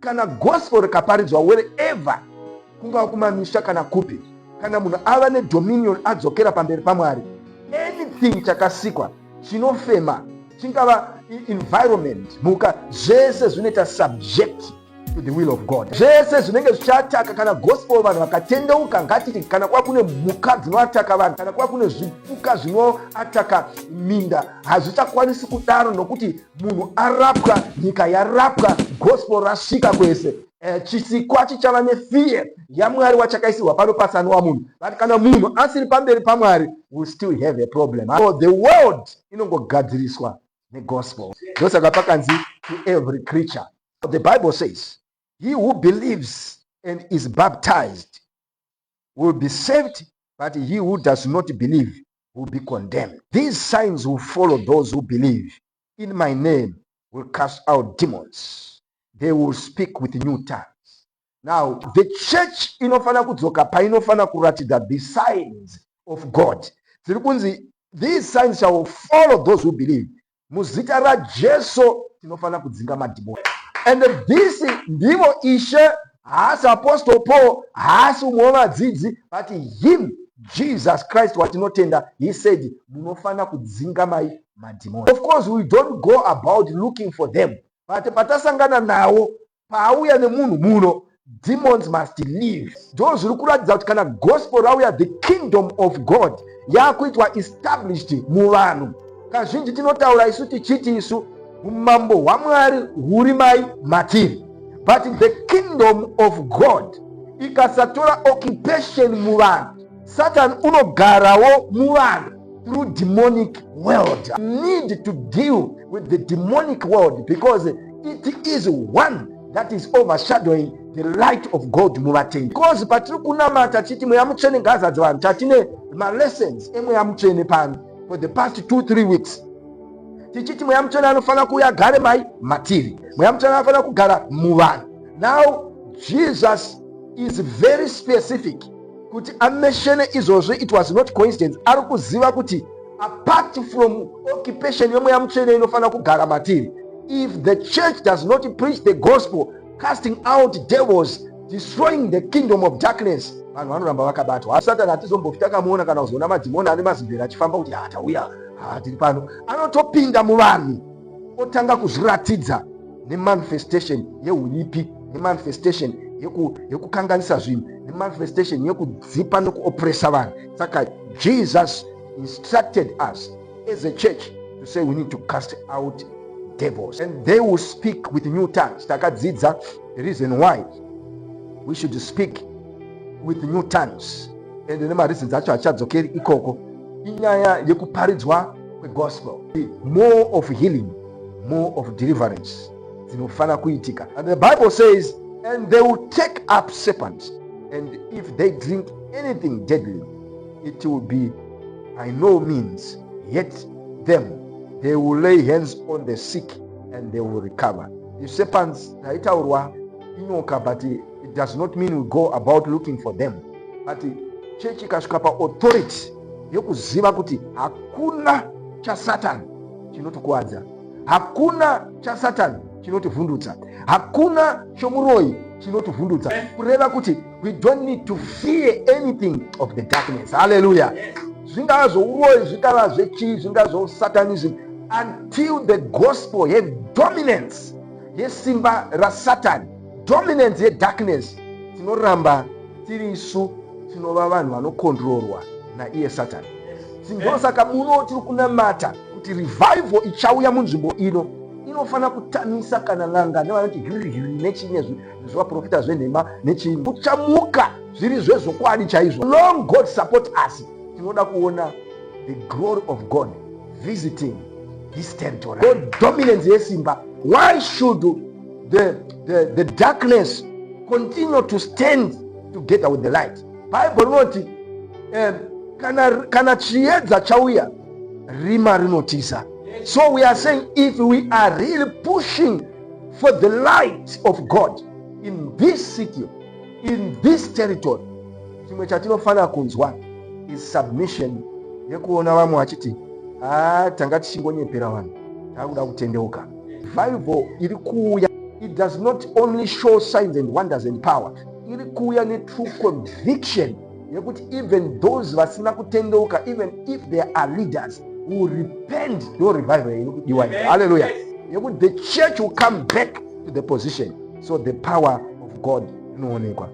kana gospel rikaparidzwa wherever, kungava kumamisha kana kupi, kana munhu ava nedominion adzokera pamberi paMwari, anything chakasikwa chinofema, chingava environment, mhuka, zvese zvinoita subject to the will of God. Zvese zvinenge zvichataka kana gospel vanhu vakatendeuka, ngatiti kana kwa kune mhuka dzinoataka vanhu, kana kwa kune zvipuka zvinoataka minda, hazvichakwanisi kudaro nokuti munhu arapwa, nyika yarapwa, gospel rasvika kwese. Chisikwa chichava nefear yaMwari wachakaisirwa pano pasana munhu. But kana munhu asiri pamberi paMwari, we still have a problem. So the world inongogadziriswa negospel. Ndosaka pakanzi to every creature. The Bible says, he who believes and is baptized will be saved, but he who does not believe will be condemned. These signs will follow those who believe. In my name will cast out demons. They will speak with new tongues. Now, the church inofana kudzoka painofana kuratidza the signs of God. These signs shall follow those who believe. Muzita ra Jesu tinofana kudzinga madhimoni. And this ndivo Ishe, haasi Apostle Paul, haasi umwe wevadzidzi, but him, Jesus Christ watinotenda, he said, munofana kudzinga madhimoni. Of course, we don't go about looking for them. But patasangana nawo, pauya nemunhu muno, demons must leave. Those who kuratidza kuti kana gospel rauya, the kingdom of God yakuitwa established muvanhu. Kazhinji tinotaura isu tichiti isu umambo hwaMwari huri matiri. But the kingdom of God ikasatora occupation muvanhu, Satan unogarawo muvanhu through demonic world. Need to deal with the demonic world because it is one that is overshadowing the light of God muvatendi. Because patiri kunamata chiti mweya mutsvene ngazadza vanhu, tatine lessons emweya mutsvene pano for the past 2-3 weeks. Tichiti mweya mutsvene anofana kuuya agare matiri, mweya mutsvene anofana kugara muvanhu. Now Jesus is very specific kuti ameshene izvozvi. It was not coincidence. Ari kuziva kuti apart from occupation yemweya mutsvene inofana kugara matiri, if the church does not preach the gospel, casting out devils, destroying the kingdom of darkness, vanhu vanoramba vakabatwa. Satani hatizombofi takamuona kana kuzoona madhimoni ane mazimbere achifamba kuti atauya tiri pano. Anotopinda muvanhu otanga kuzviratidza nemanifestation yeunipi, nemanifestation yekukanganisa zvinhu, nemanifestation yekudzipa nekuopressa vanhu. Saka Jesus instructed us as a church to say we need to cast out devils and they will speak with new tongues. Takadzidza the reason why we should speak with new tongues, and nemareasons acho achadzokeri ikoko, inyaya yekuparidzwa kwegospel. More of healing, more of deliverance dzinofana kuitika. And the Bible says, and they will take up serpents, and if they drink anything deadly, it will be by no means yet them. They will lay hands on the sick and they will recover. The serpents taitaurwa inyoka, but it does not mean we go about looking for them. But church ikasvika pa authority yokuziva kuti hakuna cha Satan chinotokuwadza, hakuna cha Satan chinotovhundutsa, hakuna chomuroi chinotovhundutsa, kureva kuti we don't need to fear anything of the darkness. Hallelujah. Zvingava zvouroi, zvingava zvechii, zvingava zvosatanism, until the gospel have dominance yesimba raSatan, dominance yedarkness, tinoramba tiri isu tinova vanhu vanokontrolwa naiye Satan. Ndosaka muno tiri kunamata kuti revival ichauya munzvimbo ino inofana kutamisa kana n'anga nevanoti hirihiri nechinye zvivaprofita zvenhema nechinyi, kuchamuka zviri zvezvokwadi chaizvo. Long God support us. Tinoda kuona the glory of God visiting this territory. God dominance yesimba. Why should the darkness continue to stand together with the light? Bible noti kana chiedza chauya rima rinotisa. So we are saying, if we are really pushing for the light of God in this city, in this territory, chimwe chatinofana kunzwa is submission yekuona vamwe vachiti tanga tichingonyepera vanhu, takuda kutendeuka. Revival iri kuuya it does not only show signs and wonders and power. Iri kuuya netrue conviction yekuti even those vasina kutendeuka, even if there are leaders who repent, no revival. Hallelujah. Yekuti the church will come back to the position. So the power of God inoonekwa.